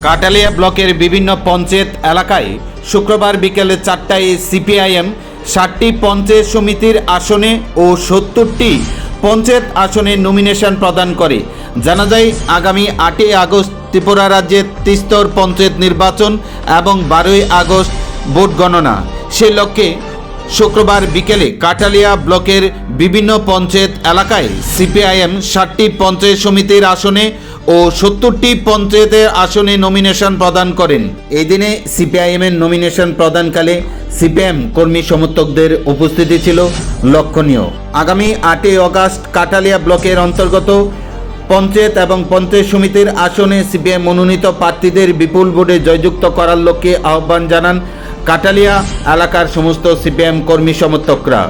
কাটালিয়া ব্লকের বিভিন্ন পঞ্চায়েত এলাকায় শুক্রবার বিকেল 4টায় সিপিআইএম 60টি পঞ্চায়েত সমিতির আসনে ও 70টি পঞ্চায়েত আসনে নমিনেশন প্রদান করে। জানা যায়, আগামী 8ই আগস্ট ত্রিপুরা রাজ্যে ত্রিস্তর পঞ্চায়েত নির্বাচন এবং 12ই আগস্ট ভোট গণনা। সেই লক্ষ্যে শুক্রবার বিকেলে কাটালিয়া ব্লকের বিভিন্ন পঞ্চায়েত এলাকায় সিপিআইএম 60টি পঞ্চায়েত সমিতির আসনে ও 70টি পঞ্চায়েতের আসনে নমিনেশন প্রদান করেন। এই দিনে সিপিআইএমের নমিনেশন প্রদানকালে সিপিএম কর্মী সমর্থকদের উপস্থিতি ছিল লক্ষণীয়। আগামী 8ই আগস্ট কাটালিয়া ব্লকের অন্তর্গত পঞ্চায়েত এবং পঞ্চায়েত সমিতির আসনে সিপিএম মনোনীত প্রার্থীদের বিপুল ভোটে জয়যুক্ত করার লক্ষ্যে আহ্বান জানান কাটালিয়া এলাকার সমস্ত সিপিএম কর্মী সমর্থকরা।